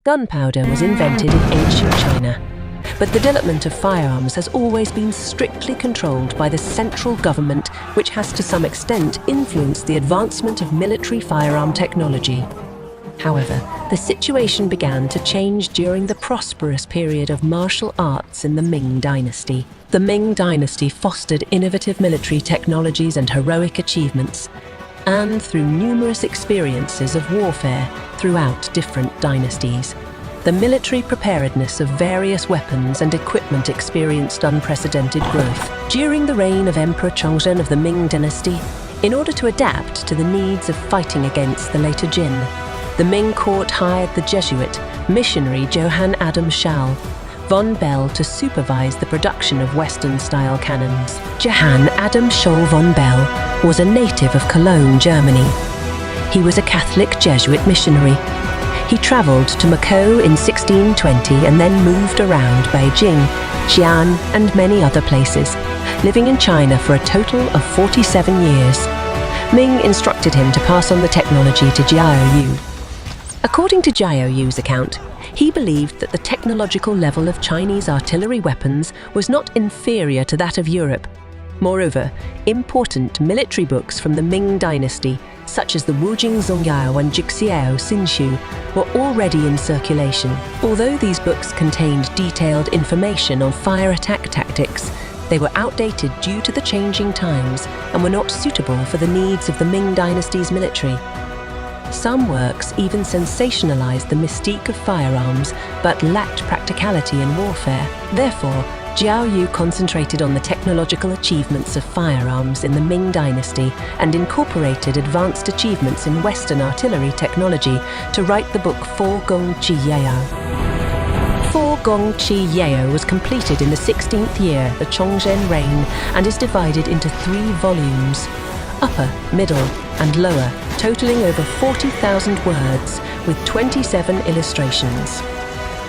Gunpowder was invented in ancient China, but the development of firearms has always been strictly controlled by the central government, which has to some extent influenced the advancement of military firearm technology. However, the situation began to change during the prosperous period of martial arts in the Ming Dynasty. The Ming Dynasty fostered innovative military technologies and heroic achievements, and through numerous experiences of warfare throughout different dynasties, the military preparedness of various weapons and equipment experienced unprecedented growth. During the reign of Emperor Chongzhen of the Ming Dynasty, in order to adapt to the needs of fighting against the later Jin, the Ming court hired the Jesuit missionary Johann Adam Schall von Bell to supervise the production of Western-style cannons. Johann Adam Schall von Bell was a native of Cologne, Germany. He was a Catholic Jesuit missionary. He traveled to Macau in 1620 and then moved around Beijing, Xi'an, and many other places, living in China for a total of 47 years. Ming instructed him to pass on the technology to Jiao Yu. According to Jiao Yu's account, he believed that the technological level of Chinese artillery weapons was not inferior to that of Europe. Moreover, important military books from the Ming Dynasty, such as the Wujing Zongyao and Jixiao Xinshu, were already in circulation. Although these books contained detailed information on fire attack tactics, they were outdated due to the changing times and were not suitable for the needs of the Ming Dynasty's military. Some works even sensationalized the mystique of firearms, but lacked practicality in warfare. Therefore, Jiao Yu concentrated on the technological achievements of firearms in the Ming Dynasty and incorporated advanced achievements in Western artillery technology to write the book火攻挈要.火攻挈要was completed in the 16th year of the Chongzhen reign and is divided into 3 volumes, upper, middle, and lower, totaling over 40,000 words with 27 illustrations.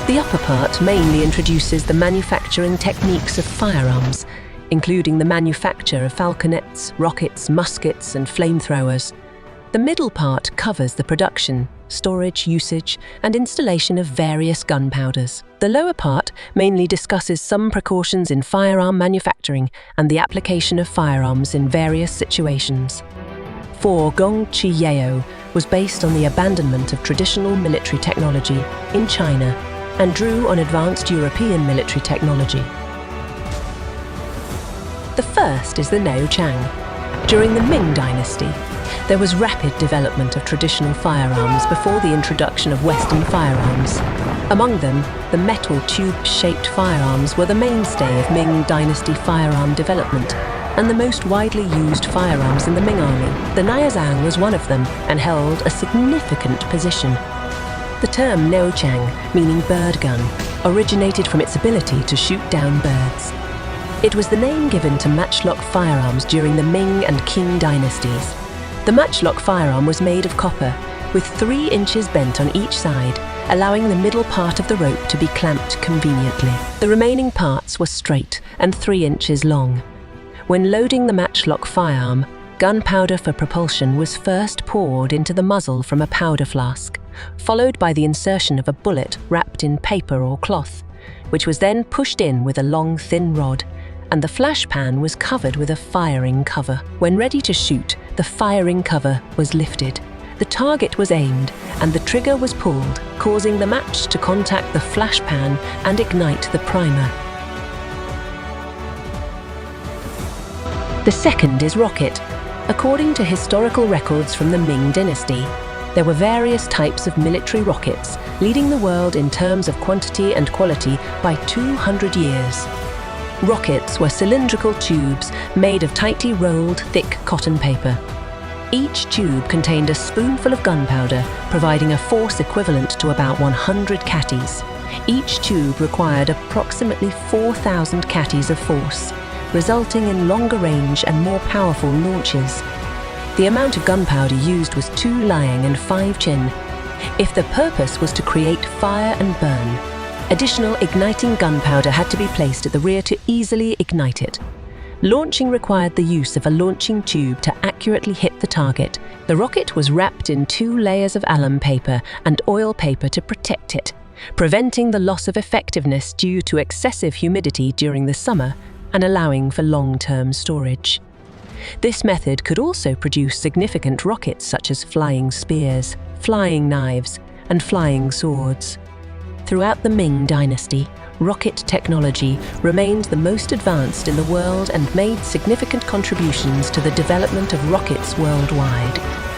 The upper part mainly introduces the manufacturing techniques of firearms, including the manufacture of falconets, rockets, muskets, and flamethrowers. The middle part covers the production, storage, usage, and installation of various gunpowders. The lower part mainly discusses some precautions in firearm manufacturing and the application of firearms in various situations.火攻挈要was based on the abandonment of traditional military technology in China and drew on advanced European military technology. The first is the Nao Chang. During the Ming Dynasty, there was rapid development of traditional firearms before the introduction of Western firearms. Among them, the metal tube-shaped firearms were the mainstay of Ming Dynasty firearm development and the most widely used firearms in the Ming army. The Niazang was one of them and held a significant position. The term Nao Chang, meaning bird gun, originated from its ability to shoot down birds. It was the name given to matchlock firearms during the Ming and Qing dynasties. The matchlock firearm was made of copper, with 3 inches bent on each side, allowing the middle part of the rope to be clamped conveniently. The remaining parts were straight and 3 inches long. When loading the matchlock firearm, gunpowder for propulsion was first poured into the muzzle from a powder flask, followed by the insertion of a bullet wrapped in paper or cloth, which was then pushed in with a long, thin rod, and the flash pan was covered with a firing cover. When ready to shoot, the firing cover was lifted. The target was aimed, and the trigger was pulled, causing the match to contact the flash pan and ignite the primer. The second is rocket. According to historical records from the Ming Dynasty, there were various types of military rockets, leading the world in terms of quantity and quality by 200 years. Rockets were cylindrical tubes made of tightly rolled, thick cotton paper. Each tube contained a spoonful of gunpowder, providing a force equivalent to about 100 catties. Each tube required approximately 4,000 catties of force, resulting in longer range and more powerful launches. The amount of gunpowder used was 2 liang and 5 qin. If the purpose was to create fire and burn, additional igniting gunpowder had to be placed at the rear to easily ignite it. Launching required the use of a launching tube to accurately hit the target. The rocket was wrapped in 2 layers of alum paper and oil paper to protect it. preventing the loss of effectiveness due to excessive humidity during the summer and allowing for long-term storage. This method could also produce significant rockets such as flying spears, flying knives, and flying swords. Throughout the Ming Dynasty, rocket technology remained the most advanced in the world and made significant contributions to the development of rockets worldwide.